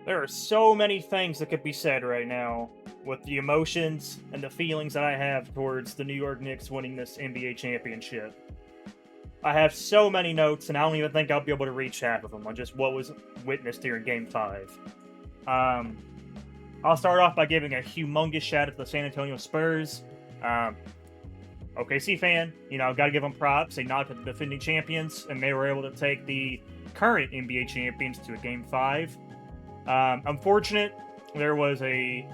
There are so many things that could be said right now with the emotions and the feelings that I have towards the New York Knicks winning this NBA championship. I have so many notes, and I don't even think I'll be able to reach half of them on just what was witnessed here in Game 5. Um, I'll start off by giving a humongous shout out to the San Antonio Spurs. Um, OKC fan, got to give them props. They knocked the defending champions, and they were able to take the current NBA champions to a Game 5. Unfortunate, there was a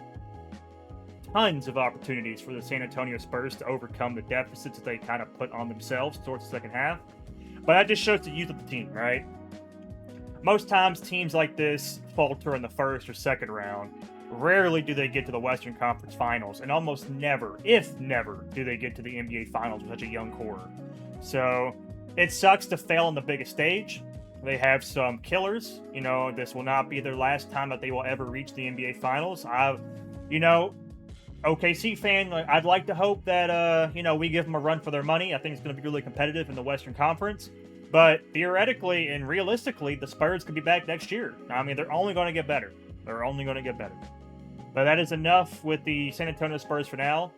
tons of opportunities for the San Antonio Spurs to overcome the deficits that they kind of put on themselves towards the second half. But that just shows the youth of the team, right? Most times, teams like this falter in the first or second round. Rarely do they get to the Western Conference Finals, and almost never, if never, do they get to the NBA Finals with such a young core. So it sucks to fail on the biggest stage. They have some killers. This will not be their last time that they will ever reach the NBA Finals. OKC fan, I'd like to hope that we give them a run for their money. I think it's going to be really competitive in the Western Conference. But theoretically and realistically, the Spurs could be back next year. I mean, they're only going to get better. They're only going to get better. But that is enough with the San Antonio Spurs for now.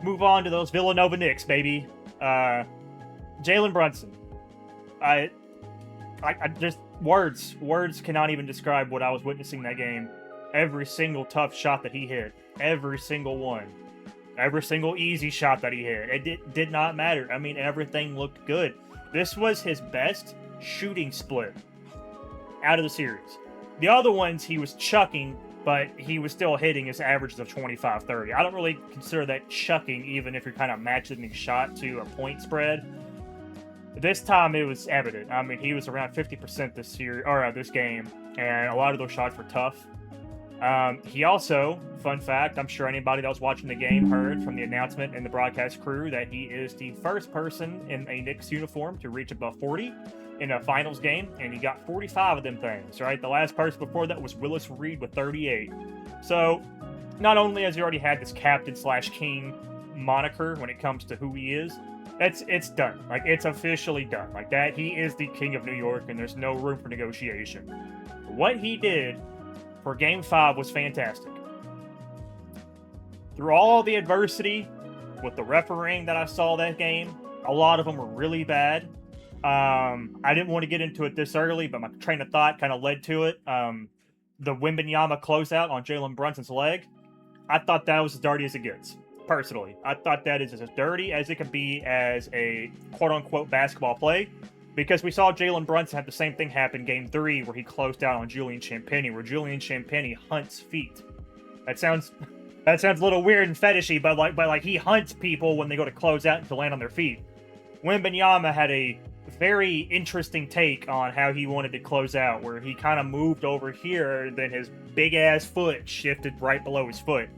Move on to those Villanova Knicks, baby. Jalen Brunson. I just words cannot even describe what I was witnessing in that game. Every single tough shot that he hit, every single one, every single easy shot that he hit, it did not matter. I mean, everything looked good. This was his best shooting split out of the series. The other ones he was chucking, but he was still hitting his averages of 25-30. I don't really consider that chucking, even if you're kind of matching the shot to a point spread. This time it was evident. I mean, he was around 50% this game, and a lot of those shots were tough. He also, fun fact, I'm sure anybody that was watching the game heard from the announcement and the broadcast crew that he is the first person in a Knicks uniform to reach above 40 in a finals game, and he got 45 of them things, right? The last person before that was Willis Reed with 38. So, not only has he already had this captain/king moniker when it comes to who he is, it's done. Like, it's officially done. Like that, he is the king of New York, and there's no room for negotiation. What he did for Game 5 was fantastic. Through all the adversity with the refereeing that I saw that game, a lot of them were really bad. I didn't want to get into it this early, but my train of thought kind of led to it. The Wembanyama closeout on Jalen Brunson's leg, I thought that was as dirty as it gets. Personally, I thought that is as dirty as it could be as a quote-unquote basketball play. Because we saw Jalen Brunson have the same thing happen Game 3 where he closed out on Julian Champagnie, where Julian Champagnie hunts feet. That sounds a little weird and fetishy, but he hunts people when they go to close out and to land on their feet. Wembanyama had a very interesting take on how he wanted to close out, where he kind of moved over here, then his big-ass foot shifted right below his foot.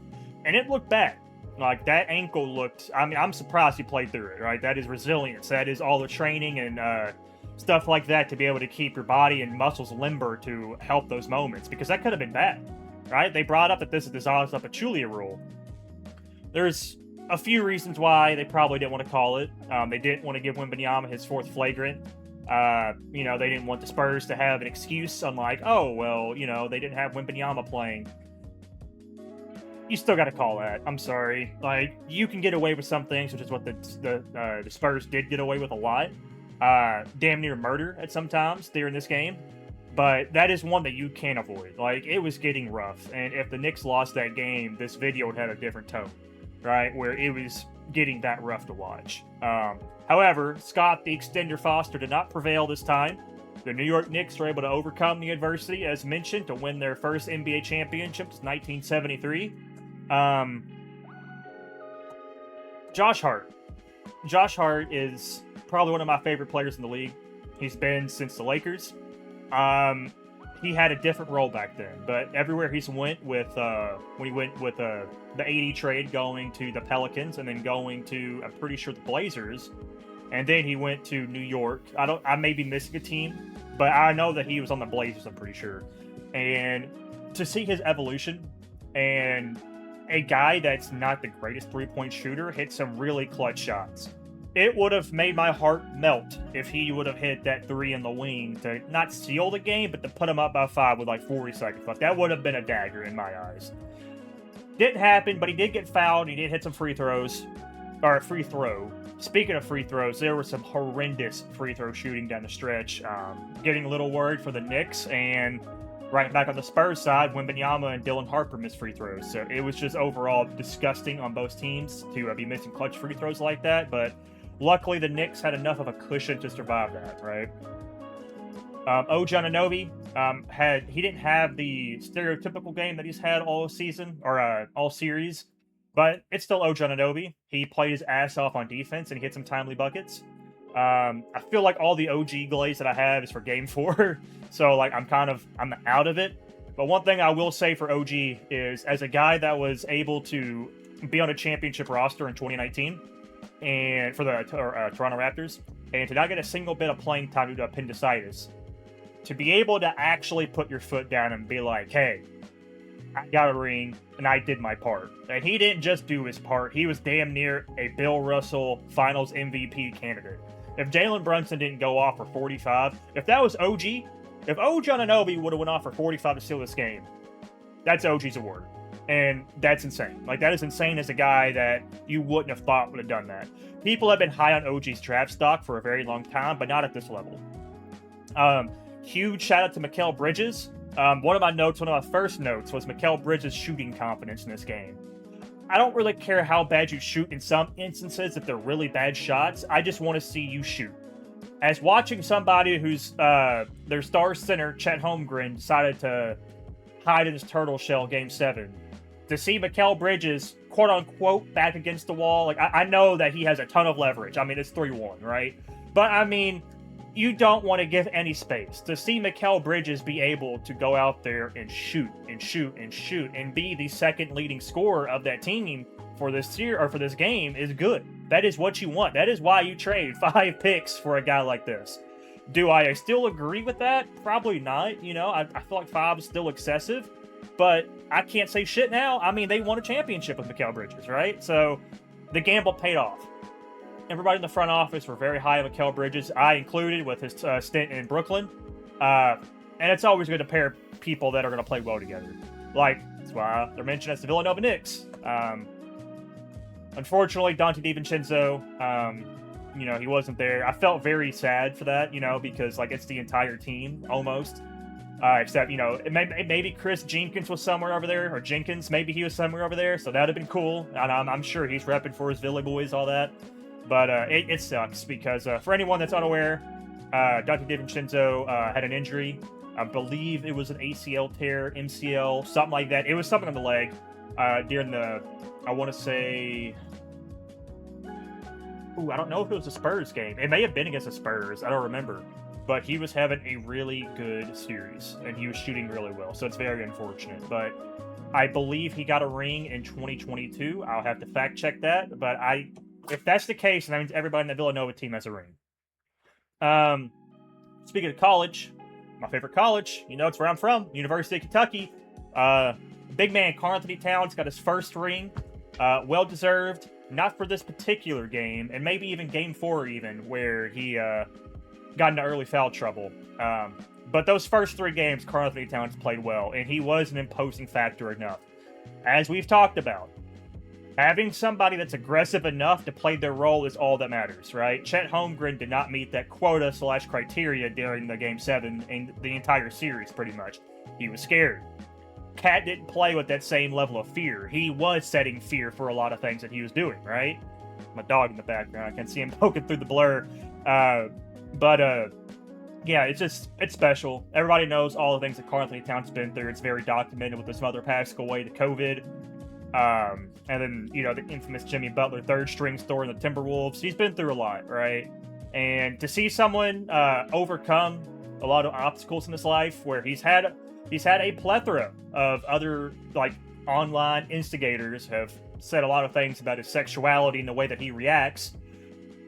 And it looked bad. Like, that ankle looked... I mean, I'm surprised he played through it, right? That is resilience. That is all the training and stuff like that to be able to keep your body and muscles limber to help those moments, because that could have been bad, right? They brought up that this is the Zaza Pachulia rule. There's a few reasons why they probably didn't want to call it. They didn't want to give Wembanyama his fourth flagrant. They didn't want the Spurs to have an excuse on they didn't have Wembanyama playing. You still got to call that. I'm sorry. Like, you can get away with some things, which is what the Spurs did get away with a lot. Damn near murder at some times during this game. But that is one that you can't avoid. Like, it was getting rough. And if the Knicks lost that game, this video would have a different tone, right? Where it was getting that rough to watch. However, Scott the Extender Foster did not prevail this time. The New York Knicks were able to overcome the adversity, as mentioned, to win their first NBA championship since 1973. Josh Hart. Josh Hart is probably one of my favorite players in the league. He's been since the Lakers. He had a different role back then, but everywhere he's went with when he went with the AD trade, going to the Pelicans and then going to, I'm pretty sure, the Blazers, and then he went to New York. I may be missing a team, but I know that he was on the Blazers, I'm pretty sure. And to see his evolution, and a guy that's not the greatest three-point shooter hit some really clutch shots. it would have made my heart melt if he would have hit that 3 in the wing to not seal the game, but to put him up by 5 with like 40 seconds left. That would have been a dagger in my eyes. Didn't happen, but he did get fouled. He did hit some free throws. Or a free throw. Speaking of free throws, there was some horrendous free throw shooting down the stretch. Getting a little worried for the Knicks, and right back on the Spurs side, Wembanyama and Dylan Harper missed free throws. So it was just overall disgusting on both teams to be missing clutch free throws like that. But luckily, the Knicks had enough of a cushion to survive that, right? OG Anunoby he didn't have the stereotypical game that he's had all season or all series, but it's still OG Anunoby. He played his ass off on defense and he hit some timely buckets. I feel like all the OG glaze that I have is for Game 4, so like I'm out of it. But one thing I will say for OG is, as a guy that was able to be on a championship roster in 2019 and for the Toronto Raptors, and to not get a single bit of playing time due to appendicitis, to be able to actually put your foot down and be like, hey, I got a ring and I did my part. And he didn't just do his part, he was damn near a Bill Russell Finals MVP candidate. If Jalen Brunson didn't go off for 45, if that was OG, if OG Anunoby would have went off for 45 to steal this game, that's OG's award. And that's insane. Like, that is insane as a guy that you wouldn't have thought would have done that. People have been high on OG's draft stock for a very long time, but not at this level. Huge shout out to Mikal Bridges. One of my first notes was Mikal Bridges' shooting confidence in this game. I don't really care how bad you shoot in some instances if they're really bad shots. I just want to see you shoot. As watching somebody who's their star center, Chet Holmgren, decided to hide in his turtle shell Game 7, to see Mikal Bridges, quote-unquote, back against the wall, like I know that he has a ton of leverage. I mean, it's 3-1, right? But, I mean, you don't want to give any space. To see Mikal Bridges be able to go out there and shoot and shoot and shoot and be the second leading scorer of that team for this year or for this game is good. That is what you want. That is why you trade 5 picks for a guy like this. Do I still agree with that? Probably not. You know, I feel like 5 is still excessive, but I can't say shit now. I mean, they won a championship with Mikal Bridges, right? So the gamble paid off. Everybody in the front office were very high on Mikal Bridges, I included, with his stint in Brooklyn. And it's always good to pair people that are going to play well together. Like, that's why they're mentioned as the Villanova Knicks. Unfortunately, Dante DiVincenzo, he wasn't there. I felt very sad for that, because, like, it's the entire team, almost. Except, maybe Chris Jenkins was somewhere over there, or Jenkins, maybe he was somewhere over there, so that would have been cool. And I'm sure he's repping for his Villy boys, all that. But it sucks, because for anyone that's unaware, Dante DiVincenzo had an injury. I believe it was an ACL tear, MCL, something like that. It was something on the leg during the, I want to say... I don't know if it was a Spurs game. It may have been against the Spurs. I don't remember. But he was having a really good series, and he was shooting really well, so it's very unfortunate. But I believe he got a ring in 2022. I'll have to fact check that, but if that's the case, that means everybody in the Villanova team has a ring. Speaking of college, my favorite college, it's where I'm from, University of Kentucky. Big man Karl Anthony Towns got his first ring. Well-deserved. Not for this particular game, and maybe even Game 4 even, where he got into early foul trouble. But those first 3 games, Karl Anthony Towns played well, and he was an imposing factor enough. As we've talked about, having somebody that's aggressive enough to play their role is all that matters, right? Chet Holmgren did not meet that quota/criteria during the Game 7 and the entire series, pretty much. He was scared. Cat didn't play with that same level of fear. He was setting fear for a lot of things that he was doing, right? My dog in the background, I can see him poking through the blur. Yeah, it's special. Everybody knows all the things that Karl Anthony Towns has been through. It's very documented with his mother passing away to COVID. And then, the infamous Jimmy Butler third string story in the Timberwolves. He's been through a lot, right? And to see someone overcome a lot of obstacles in his life, where he's had a plethora of other, like, online instigators have said a lot of things about his sexuality and the way that he reacts.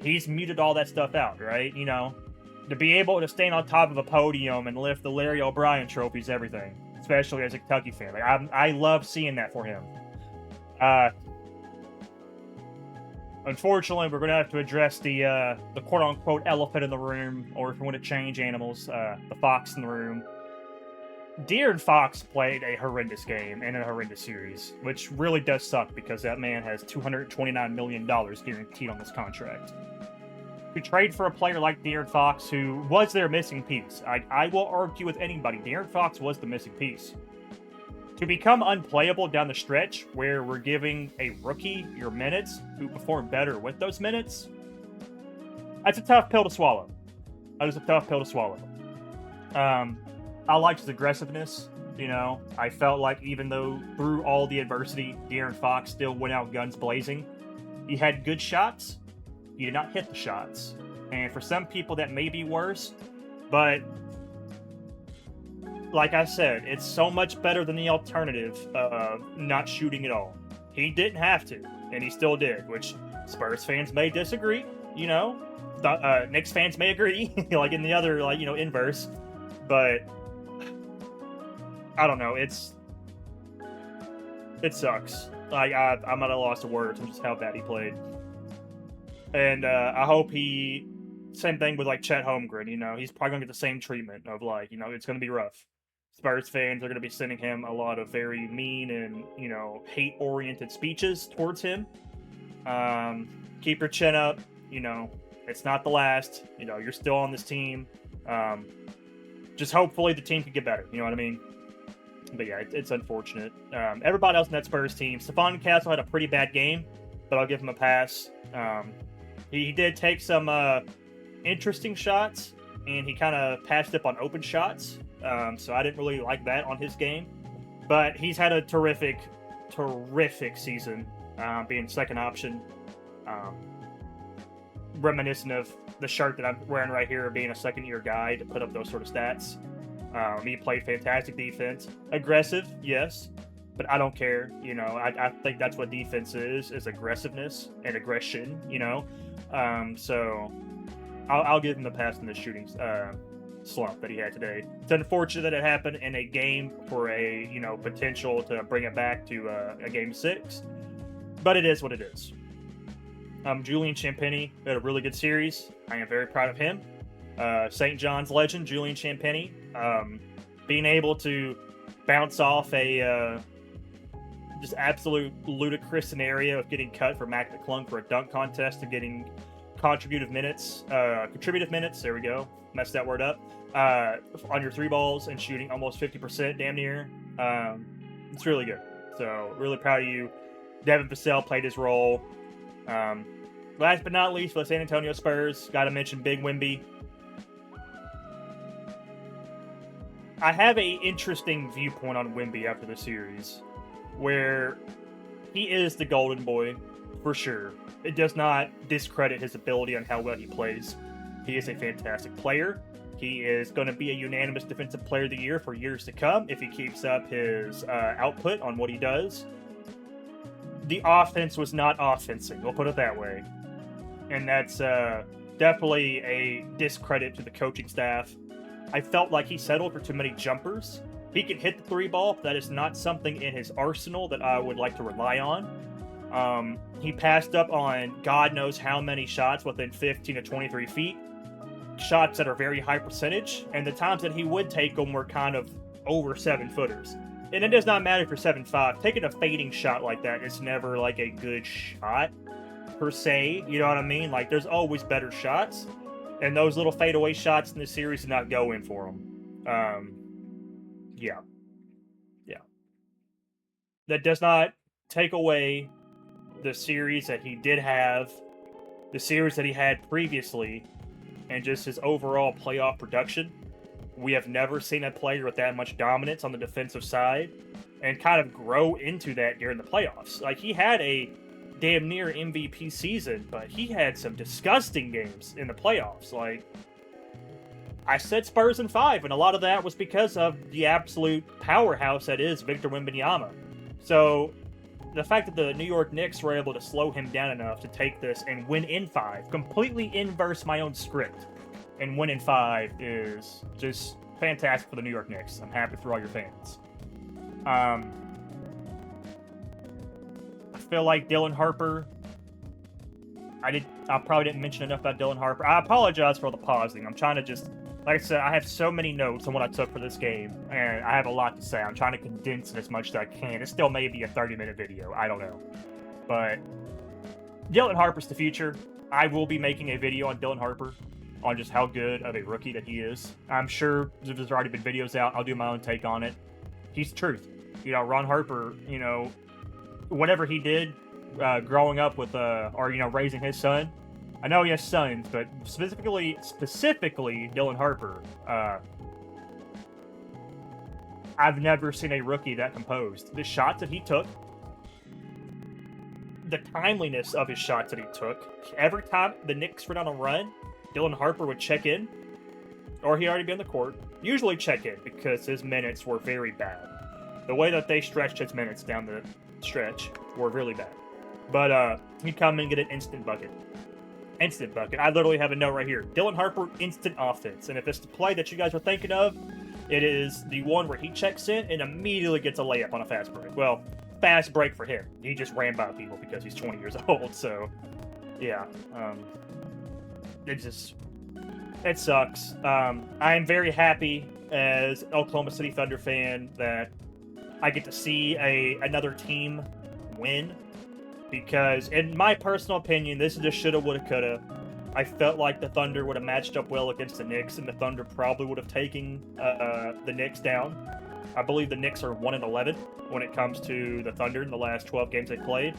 He's muted all that stuff out, right? To be able to stand on top of a podium and lift the Larry O'Brien trophy is everything, especially as a Kentucky fan. Like, I love seeing that for him. unfortunately, we're going to have to address the quote-unquote elephant in the room, or if we want to change animals, the fox in the room. De'Aaron Fox played a horrendous game and a horrendous series, which really does suck because that man has $229 million guaranteed on this contract. To trade for a player like De'Aaron Fox, who was their missing piece, I will argue with anybody, De'Aaron Fox was the missing piece. To become unplayable down the stretch, where we're giving a rookie your minutes who perform better with those minutes, that's a tough pill to swallow. That is a tough pill to swallow. I liked his aggressiveness. You know, I felt like even though through all the adversity, De'Aaron Fox still went out guns blazing. He had good shots. He did not hit the shots. And for some people, that may be worse. But like I said, it's so much better than the alternative of not shooting at all. He didn't have to, and he still did, which Spurs fans may disagree, you know. Knicks fans may agree, like in the other, like, you know, inverse. But I don't know. It sucks. Like I'm at a loss of words from just how bad he played. And I hope same thing with like Chet Holmgren. You know, he's probably gonna get the same treatment of like, you know, it's gonna be rough. Spurs fans are gonna be sending him a lot of very mean and, you know, hate-oriented speeches towards him. Keep your chin up. You know, it's not the last. You know, you're still on this team. Just hopefully the team can get better. You know what I mean? But yeah, it's unfortunate. Everybody else in that Spurs team, Stephon Castle had a pretty bad game, but I'll give him a pass. He did take some interesting shots, and he kind of passed up on open shots. So I didn't really like that on his game. But he's had a terrific season, being second option. Reminiscent of the shirt that I'm wearing right here, being a second-year guy to put up those sort of stats. He played fantastic defense. Aggressive, yes, but I don't care. You know, I think that's what defense is aggressiveness and aggression, you know. So I'll give him the pass in the shooting slump that he had today. It's unfortunate that it happened in a game for a, you know, potential to bring it back to a game 6, but it is what it is. Julian Champagnie had a really good series. I am very proud of him. St. John's legend, Julian Champagnie, being able to bounce off a just absolute ludicrous scenario of getting cut for Mac McClung for a dunk contest to getting contributive minutes, there we go, messed that word up, on your 3 balls and shooting almost 50% damn near. It's really good. So really proud of you. Devin Vassell played his role. Last but not least, for the San Antonio Spurs, got to mention Big Wemby. I have a interesting viewpoint on Wemby after the series, where he is the golden boy, for sure. It does not discredit his ability on how well he plays. He is a fantastic player. He is going to be a unanimous Defensive Player of the Year for years to come if he keeps up his output on what he does. The offense was not offensing, we'll put it that way. And that's definitely a discredit to the coaching staff. I felt like he settled for too many jumpers. He can hit the 3 ball, but that is not something in his arsenal that I would like to rely on. He passed up on God knows how many shots within 15 to 23 feet. Shots that are very high percentage, and the times that he would take them were kind of over 7-footers. And it does not matter if you're 7'5". Taking a fading shot like that is never like a good shot, per se. You know what I mean? Like, there's always better shots. And those little fadeaway shots in the series did not go in for him. Yeah. That does not take away the series that he did have, the series that he had previously, and just his overall playoff production. We have never seen a player with that much dominance on the defensive side and kind of grow into that during the playoffs. Like, he had a damn near MVP season, but he had some disgusting games in the playoffs. Like, I said Spurs in 5, and a lot of that was because of the absolute powerhouse that is Victor Wembanyama. So, the fact that the New York Knicks were able to slow him down enough to take this and win in 5, completely inverse my own script, and win in 5 is just fantastic for the New York Knicks. I'm happy for all your fans. I feel like Dylan Harper I probably didn't mention enough about Dylan Harper. I apologize for all the pausing. I'm trying to just, like I said, I have so many notes on what I took for this game, and I have a lot to say. I'm trying to condense it as much as I can. It still may be a 30-minute video. I don't know. But Dylan Harper's the future. I will be making a video on Dylan Harper, on just how good of a rookie that he is. I'm sure there's already been videos out. I'll do my own take on it. He's the truth. You know, Ron Harper, you know, whatever he did growing up with, or, you know, raising his son. I know he has sons, but specifically Dylan Harper, I've never seen a rookie that composed. The shots that he took, the timeliness of his shots that he took, every time the Knicks were on a run, Dylan Harper would check in, or he'd already be on the court, usually check in, because his minutes were very bad. The way that they stretched his minutes down the stretch were really bad. But he'd come and get an instant bucket. Instant bucket. I literally have a note right here. Dylan Harper, instant offense. And if it's the play that you guys are thinking of, it is the one where he checks in and immediately gets a layup on a fast break. Well, fast break for him. He just ran by people because he's 20 years old. So, yeah. It sucks. I am very happy as Oklahoma City Thunder fan that I get to see another team win, because in my personal opinion, this is a shoulda, woulda, coulda. I felt like the Thunder would have matched up well against the Knicks, and the Thunder probably would have taken the Knicks down. I believe the Knicks are 1-11 when it comes to the Thunder in the last 12 games they played.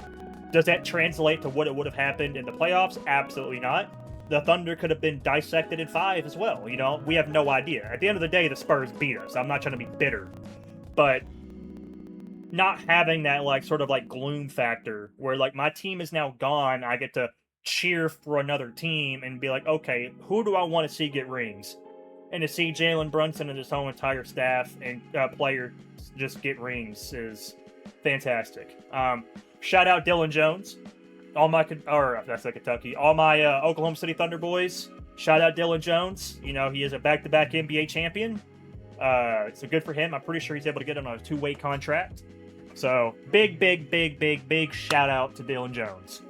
Does that translate to what it would have happened in the playoffs? Absolutely not. The Thunder could have been dissected in 5 as well. You know, we have no idea. At the end of the day, the Spurs beat us. I'm not trying to be bitter, but not having that, like, sort of, like, gloom factor where, like, my team is now gone, I get to cheer for another team and be like, okay, who do I want to see get rings? And to see Jalen Brunson and his whole entire staff and players just get rings is fantastic. Shout out Dylan Jones. That's like Kentucky. All my Oklahoma City Thunder boys, shout out Dylan Jones. You know, he is a back-to-back NBA champion. So good for him. I'm pretty sure he's able to get on a 2-way contract. So big shout out to Dylan Jones.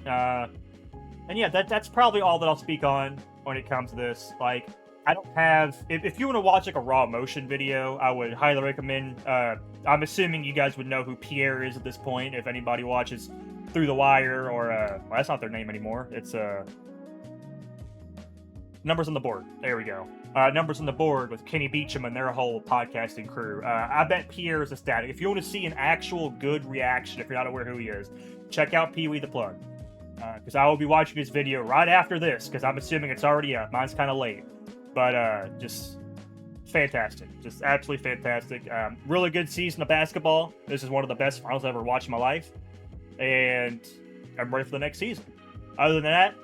And yeah, that's probably all that I'll speak on when it comes to this. Like, I don't have. If you want to watch like a raw motion video, I would highly recommend. I'm assuming you guys would know who Pierre is at this point. If anybody watches Through the Wire, or well, that's not their name anymore. It's Numbers on the Board. There we go. Numbers on the Board with Kenny Beecham and their whole podcasting crew. I bet Pierre is ecstatic. If you want to see an actual good reaction, if you're not aware who he is, check out Pee Wee the Plug. Because I will be watching his video right after this, because I'm assuming it's already up. Mine's kind of late. But just fantastic. Just absolutely fantastic. Really good season of basketball. This is one of the best finals I've ever watched in my life. And I'm ready for the next season. Other than that,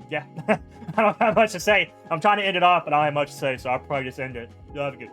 yeah. I don't have much to say. I'm trying to end it off, but I don't have much to say, so I'll probably just end it. You'll have a good